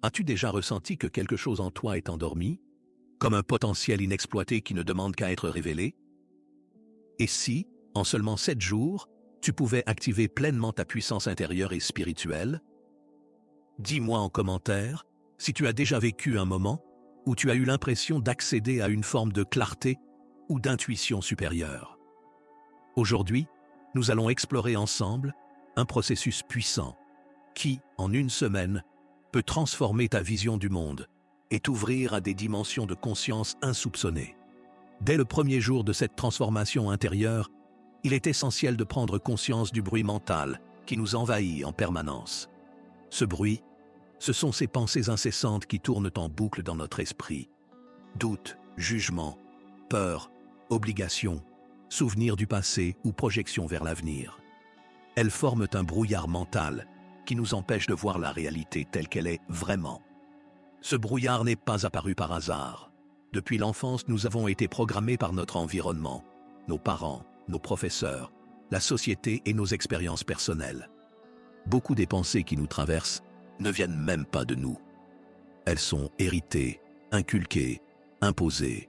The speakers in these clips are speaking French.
As-tu déjà ressenti que quelque chose en toi est endormi, comme un potentiel inexploité qui ne demande qu'à être révélé? Et si, en seulement 7 jours, tu pouvais activer pleinement ta puissance intérieure et spirituelle? Dis-moi en commentaire si tu as déjà vécu un moment où tu as eu l'impression d'accéder à une forme de clarté ou d'intuition supérieure. Aujourd'hui, nous allons explorer ensemble un processus puissant qui, en une semaine, peut transformer ta vision du monde et t'ouvrir à des dimensions de conscience insoupçonnées. Dès le premier jour de cette transformation intérieure, il est essentiel de prendre conscience du bruit mental qui nous envahit en permanence. Ce bruit, ce sont ces pensées incessantes qui tournent en boucle dans notre esprit. Doutes, jugements, peurs, obligations, souvenirs du passé ou projections vers l'avenir. Elles forment un brouillard mental qui nous empêche de voir la réalité telle qu'elle est vraiment. Ce brouillard n'est pas apparu par hasard. Depuis l'enfance, nous avons été programmés par notre environnement, nos parents, nos professeurs, la société et nos expériences personnelles. Beaucoup des pensées qui nous traversent ne viennent même pas de nous. Elles sont héritées, inculquées, imposées.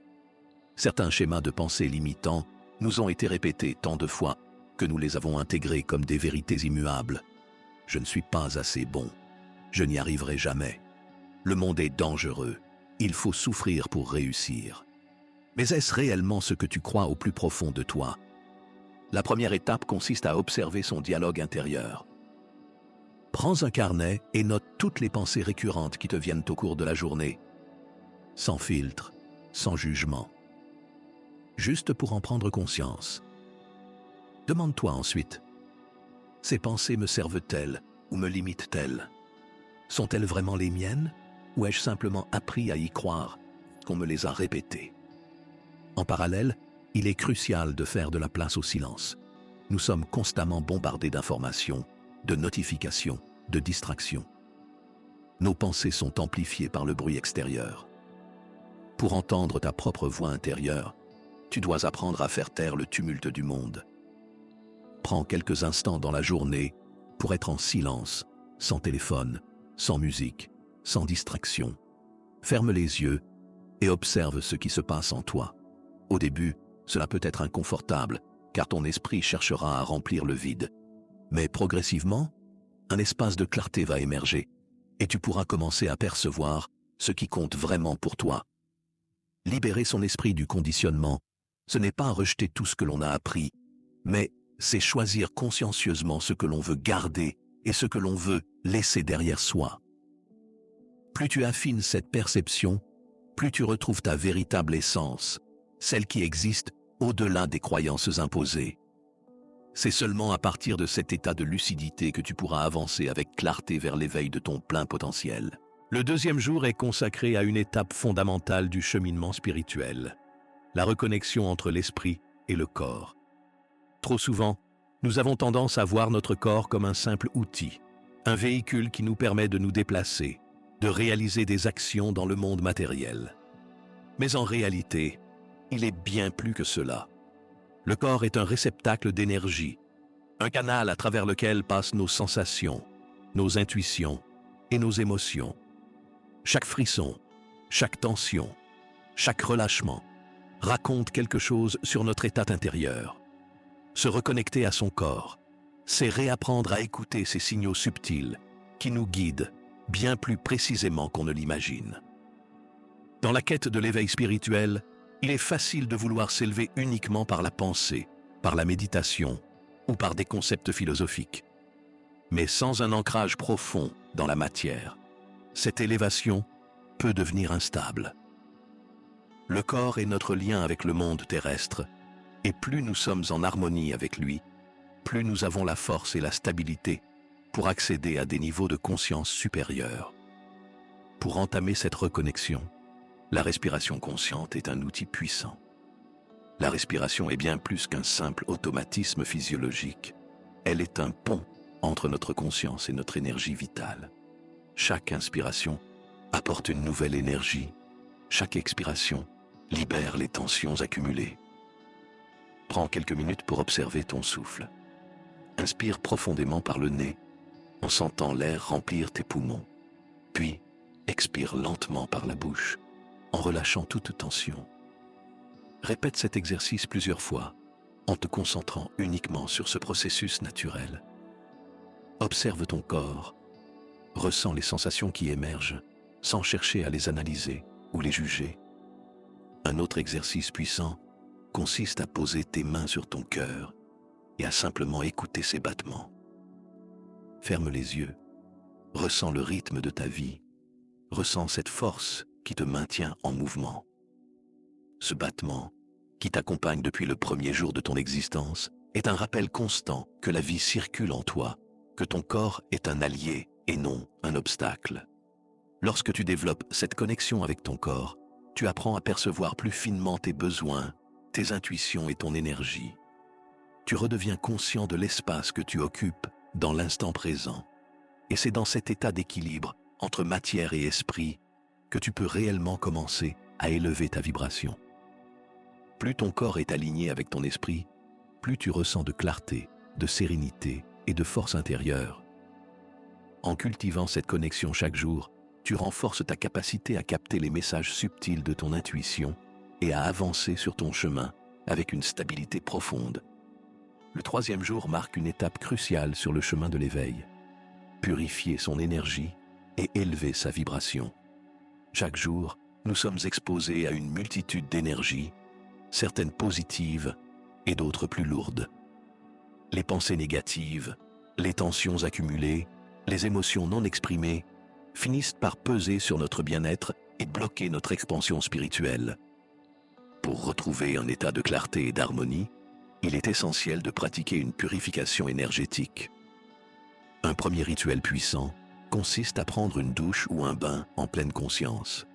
Certains schémas de pensée limitants nous ont été répétés tant de fois que nous les avons intégrés comme des vérités immuables. Je ne suis pas assez bon. Je n'y arriverai jamais. Le monde est dangereux. Il faut souffrir pour réussir. Mais est-ce réellement ce que tu crois au plus profond de toi? La première étape consiste à observer son dialogue intérieur. Prends un carnet et note toutes les pensées récurrentes qui te viennent au cours de la journée. Sans filtre, sans jugement. Juste pour en prendre conscience. Demande-toi ensuite, ces pensées me servent-elles ou me limitent-elles? Sont-elles vraiment les miennes ou ai-je simplement appris à y croire qu'on me les a répétées? En parallèle, il est crucial de faire de la place au silence. Nous sommes constamment bombardés d'informations, de notifications, de distractions. Nos pensées sont amplifiées par le bruit extérieur. Pour entendre ta propre voix intérieure, tu dois apprendre à faire taire le tumulte du monde. Prends quelques instants dans la journée pour être en silence, sans téléphone, sans musique, sans distraction. Ferme les yeux et observe ce qui se passe en toi. Au début, cela peut être inconfortable, car ton esprit cherchera à remplir le vide. Mais progressivement, un espace de clarté va émerger, et tu pourras commencer à percevoir ce qui compte vraiment pour toi. Libérer son esprit du conditionnement, ce n'est pas rejeter tout ce que l'on a appris, mais c'est choisir consciencieusement ce que l'on veut garder et ce que l'on veut laisser derrière soi. Plus tu affines cette perception, plus tu retrouves ta véritable essence, celle qui existe au-delà des croyances imposées. C'est seulement à partir de cet état de lucidité que tu pourras avancer avec clarté vers l'éveil de ton plein potentiel. Le deuxième jour est consacré à une étape fondamentale du cheminement spirituel, la reconnexion entre l'esprit et le corps. Trop souvent, nous avons tendance à voir notre corps comme un simple outil, un véhicule qui nous permet de nous déplacer, de réaliser des actions dans le monde matériel. Mais en réalité, il est bien plus que cela. Le corps est un réceptacle d'énergie, un canal à travers lequel passent nos sensations, nos intuitions et nos émotions. Chaque frisson, chaque tension, chaque relâchement raconte quelque chose sur notre état intérieur. Se reconnecter à son corps, c'est réapprendre à écouter ces signaux subtils qui nous guident bien plus précisément qu'on ne l'imagine. Dans la quête de l'éveil spirituel, il est facile de vouloir s'élever uniquement par la pensée, par la méditation ou par des concepts philosophiques. Mais sans un ancrage profond dans la matière, cette élévation peut devenir instable. Le corps est notre lien avec le monde terrestre, et plus nous sommes en harmonie avec lui, plus nous avons la force et la stabilité pour accéder à des niveaux de conscience supérieurs. Pour entamer cette reconnexion, la respiration consciente est un outil puissant. La respiration est bien plus qu'un simple automatisme physiologique. Elle est un pont entre notre conscience et notre énergie vitale. Chaque inspiration apporte une nouvelle énergie. Chaque expiration libère les tensions accumulées. Prends quelques minutes pour observer ton souffle. Inspire profondément par le nez, en sentant l'air remplir tes poumons. Puis, expire lentement par la bouche, en relâchant toute tension. Répète cet exercice plusieurs fois, en te concentrant uniquement sur ce processus naturel. Observe ton corps, ressens les sensations qui émergent, sans chercher à les analyser ou les juger. Un autre exercice puissant consiste à poser tes mains sur ton cœur et à simplement écouter ses battements. Ferme les yeux, ressens le rythme de ta vie, ressens cette force qui te maintient en mouvement. Ce battement, qui t'accompagne depuis le premier jour de ton existence, est un rappel constant que la vie circule en toi, que ton corps est un allié et non un obstacle. Lorsque tu développes cette connexion avec ton corps, tu apprends à percevoir plus finement tes besoins, tes intuitions et ton énergie. Tu redeviens conscient de l'espace que tu occupes dans l'instant présent. Et c'est dans cet état d'équilibre entre matière et esprit que tu peux réellement commencer à élever ta vibration. Plus ton corps est aligné avec ton esprit, plus tu ressens de clarté, de sérénité et de force intérieure. En cultivant cette connexion chaque jour, tu renforces ta capacité à capter les messages subtils de ton intuition et à avancer sur ton chemin avec une stabilité profonde. Le 3e jour marque une étape cruciale sur le chemin de l'éveil. Purifier son énergie et élever sa vibration. Chaque jour, nous sommes exposés à une multitude d'énergies, certaines positives et d'autres plus lourdes. Les pensées négatives, les tensions accumulées, les émotions non exprimées finissent par peser sur notre bien-être et bloquer notre expansion spirituelle. Pour retrouver un état de clarté et d'harmonie, il est essentiel de pratiquer une purification énergétique. Un premier rituel puissant consiste à prendre une douche ou un bain en pleine conscience.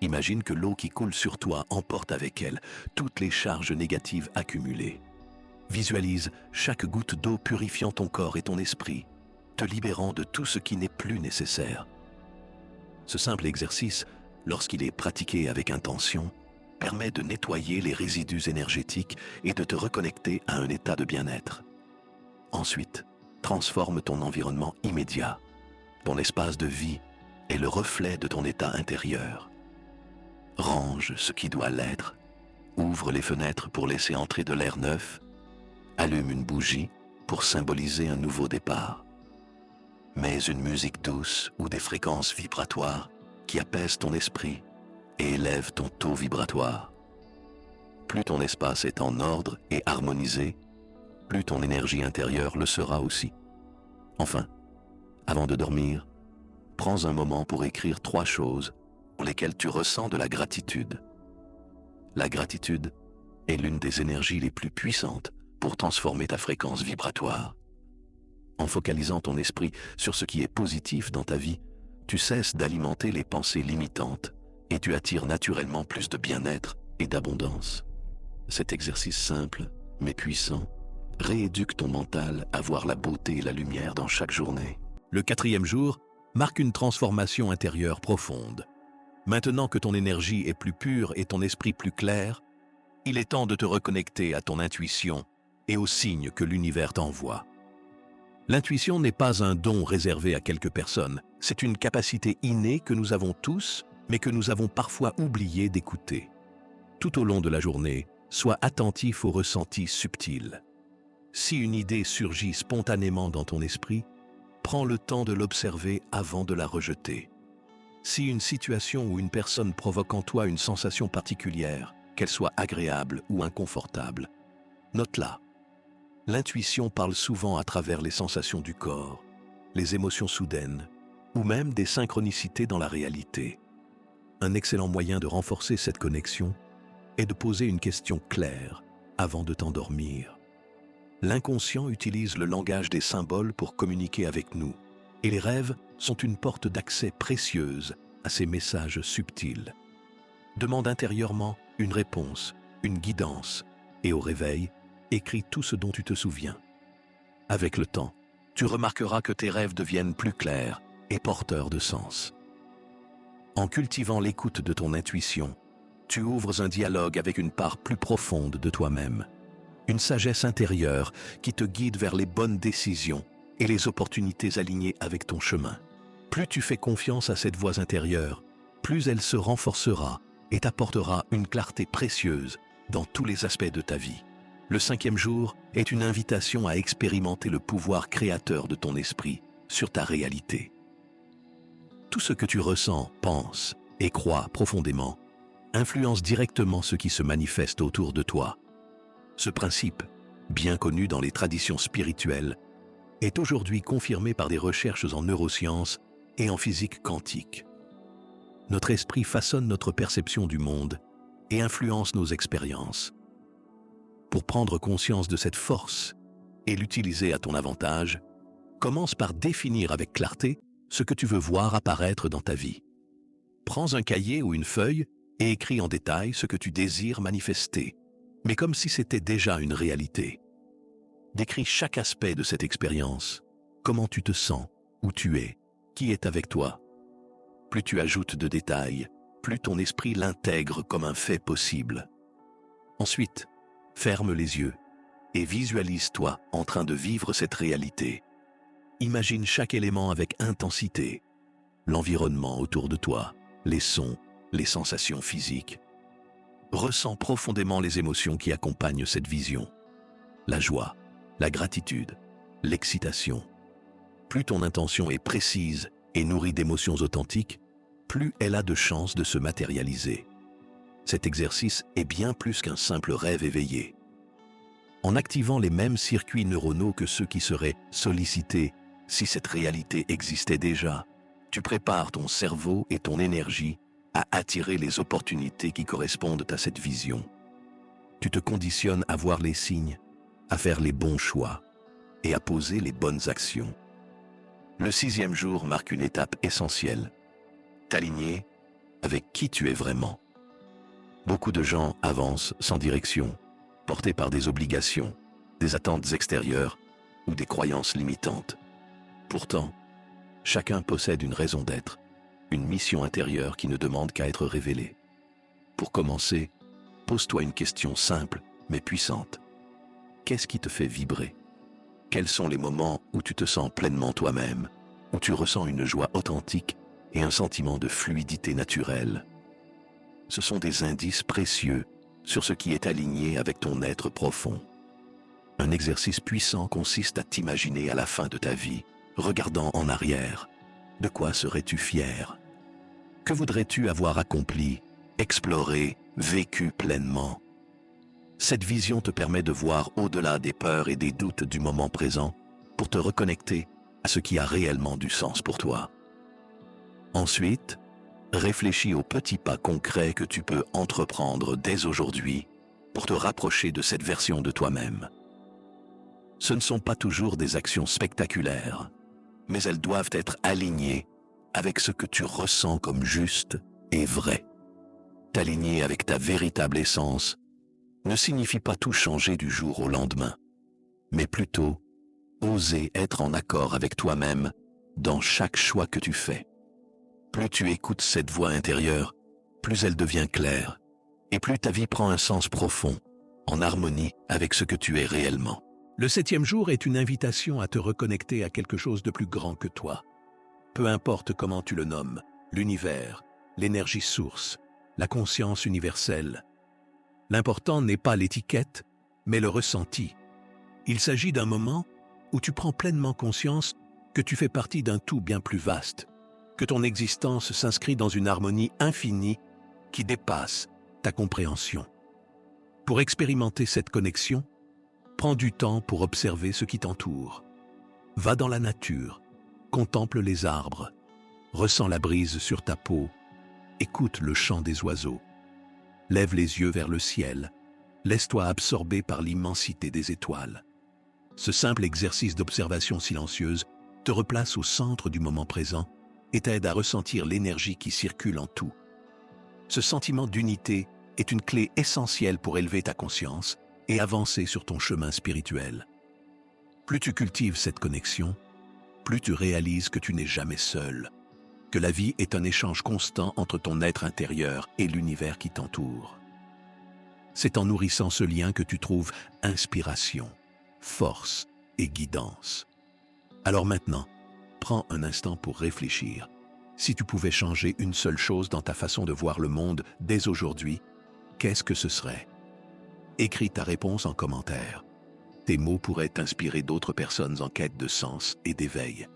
Imagine que l'eau qui coule sur toi emporte avec elle toutes les charges négatives accumulées. Visualise chaque goutte d'eau purifiant ton corps et ton esprit, te libérant de tout ce qui n'est plus nécessaire. Ce simple exercice, lorsqu'il est pratiqué avec intention, permet de nettoyer les résidus énergétiques et de te reconnecter à un état de bien-être. Ensuite, transforme ton environnement immédiat. Ton espace de vie est le reflet de ton état intérieur. Range ce qui doit l'être, ouvre les fenêtres pour laisser entrer de l'air neuf, allume une bougie pour symboliser un nouveau départ. Mets une musique douce ou des fréquences vibratoires qui apaisent ton esprit et élèvent ton taux vibratoire. Plus ton espace est en ordre et harmonisé, plus ton énergie intérieure le sera aussi. Enfin, avant de dormir, prends un moment pour écrire 3 choses pour lesquelles tu ressens de la gratitude. La gratitude est l'une des énergies les plus puissantes pour transformer ta fréquence vibratoire. En focalisant ton esprit sur ce qui est positif dans ta vie, tu cesses d'alimenter les pensées limitantes et tu attires naturellement plus de bien-être et d'abondance. Cet exercice simple, mais puissant, rééduque ton mental à voir la beauté et la lumière dans chaque journée. Le 4e jour marque une transformation intérieure profonde. Maintenant que ton énergie est plus pure et ton esprit plus clair, il est temps de te reconnecter à ton intuition et aux signes que l'univers t'envoie. L'intuition n'est pas un don réservé à quelques personnes, c'est une capacité innée que nous avons tous, mais que nous avons parfois oublié d'écouter. Tout au long de la journée, sois attentif aux ressentis subtils. Si une idée surgit spontanément dans ton esprit, prends le temps de l'observer avant de la rejeter. Si une situation ou une personne provoque en toi une sensation particulière, qu'elle soit agréable ou inconfortable, note-la. L'intuition parle souvent à travers les sensations du corps, les émotions soudaines, ou même des synchronicités dans la réalité. Un excellent moyen de renforcer cette connexion est de poser une question claire avant de t'endormir. L'inconscient utilise le langage des symboles pour communiquer avec nous, et les rêves sont une porte d'accès précieuse à ces messages subtils. Demande intérieurement une réponse, une guidance, et au réveil, écris tout ce dont tu te souviens. Avec le temps, tu remarqueras que tes rêves deviennent plus clairs et porteurs de sens. En cultivant l'écoute de ton intuition, tu ouvres un dialogue avec une part plus profonde de toi-même, une sagesse intérieure qui te guide vers les bonnes décisions et les opportunités alignées avec ton chemin. Plus tu fais confiance à cette voix intérieure, plus elle se renforcera et t'apportera une clarté précieuse dans tous les aspects de ta vie. Le 5e jour est une invitation à expérimenter le pouvoir créateur de ton esprit sur ta réalité. Tout ce que tu ressens, penses et crois profondément influence directement ce qui se manifeste autour de toi. Ce principe, bien connu dans les traditions spirituelles, est aujourd'hui confirmé par des recherches en neurosciences et en physique quantique. Notre esprit façonne notre perception du monde et influence nos expériences. Pour prendre conscience de cette force et l'utiliser à ton avantage, commence par définir avec clarté ce que tu veux voir apparaître dans ta vie. Prends un cahier ou une feuille et écris en détail ce que tu désires manifester, mais comme si c'était déjà une réalité. Décris chaque aspect de cette expérience, comment tu te sens, où tu es, qui est avec toi. Plus tu ajoutes de détails, plus ton esprit l'intègre comme un fait possible. Ensuite, ferme les yeux et visualise-toi en train de vivre cette réalité. Imagine chaque élément avec intensité, l'environnement autour de toi, les sons, les sensations physiques. Ressens profondément les émotions qui accompagnent cette vision. La joie, la gratitude, l'excitation. Plus ton intention est précise et nourrie d'émotions authentiques, plus elle a de chances de se matérialiser. Cet exercice est bien plus qu'un simple rêve éveillé. En activant les mêmes circuits neuronaux que ceux qui seraient sollicités si cette réalité existait déjà, tu prépares ton cerveau et ton énergie à attirer les opportunités qui correspondent à cette vision. Tu te conditionnes à voir les signes, à faire les bons choix et à poser les bonnes actions. Le 6e jour marque une étape essentielle. T'aligner avec qui tu es vraiment. Beaucoup de gens avancent sans direction, portés par des obligations, des attentes extérieures ou des croyances limitantes. Pourtant, chacun possède une raison d'être, une mission intérieure qui ne demande qu'à être révélée. Pour commencer, pose-toi une question simple mais puissante. Qu'est-ce qui te fait vibrer? Quels sont les moments où tu te sens pleinement toi-même, où tu ressens une joie authentique et un sentiment de fluidité naturelle? Ce sont des indices précieux sur ce qui est aligné avec ton être profond. Un exercice puissant consiste à t'imaginer à la fin de ta vie, regardant en arrière. De quoi serais-tu fier? Que voudrais-tu avoir accompli, exploré, vécu pleinement? Cette vision te permet de voir au-delà des peurs et des doutes du moment présent pour te reconnecter à ce qui a réellement du sens pour toi. Ensuite, réfléchis aux petits pas concrets que tu peux entreprendre dès aujourd'hui pour te rapprocher de cette version de toi-même. Ce ne sont pas toujours des actions spectaculaires, mais elles doivent être alignées avec ce que tu ressens comme juste et vrai. T'aligner avec ta véritable essence ne signifie pas tout changer du jour au lendemain, mais plutôt oser être en accord avec toi-même dans chaque choix que tu fais. Plus tu écoutes cette voix intérieure, plus elle devient claire, et plus ta vie prend un sens profond, en harmonie avec ce que tu es réellement. Le 7e jour est une invitation à te reconnecter à quelque chose de plus grand que toi. Peu importe comment tu le nommes, l'univers, l'énergie source, la conscience universelle. L'important n'est pas l'étiquette, mais le ressenti. Il s'agit d'un moment où tu prends pleinement conscience que tu fais partie d'un tout bien plus vaste, que ton existence s'inscrit dans une harmonie infinie qui dépasse ta compréhension. Pour expérimenter cette connexion, prends du temps pour observer ce qui t'entoure. Va dans la nature, contemple les arbres, ressens la brise sur ta peau, écoute le chant des oiseaux. Lève les yeux vers le ciel, laisse-toi absorber par l'immensité des étoiles. Ce simple exercice d'observation silencieuse te replace au centre du moment présent et t'aide à ressentir l'énergie qui circule en tout. Ce sentiment d'unité est une clé essentielle pour élever ta conscience et avancer sur ton chemin spirituel. Plus tu cultives cette connexion, plus tu réalises que tu n'es jamais seul, que la vie est un échange constant entre ton être intérieur et l'univers qui t'entoure. C'est en nourrissant ce lien que tu trouves inspiration, force et guidance. Alors maintenant, Prends un instant pour réfléchir. Si tu pouvais changer une seule chose dans ta façon de voir le monde dès aujourd'hui, qu'est-ce que ce serait? Écris ta réponse en commentaire. Tes mots pourraient inspirer d'autres personnes en quête de sens et d'éveil.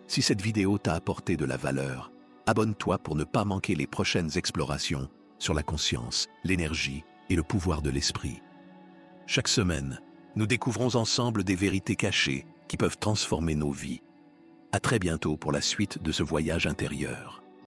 Si cette vidéo t'a apporté de la valeur, abonne-toi pour ne pas manquer les prochaines explorations sur la conscience, l'énergie et le pouvoir de l'esprit. Chaque semaine, nous découvrons ensemble des vérités cachées qui peuvent transformer nos vies. À très bientôt pour la suite de ce voyage intérieur.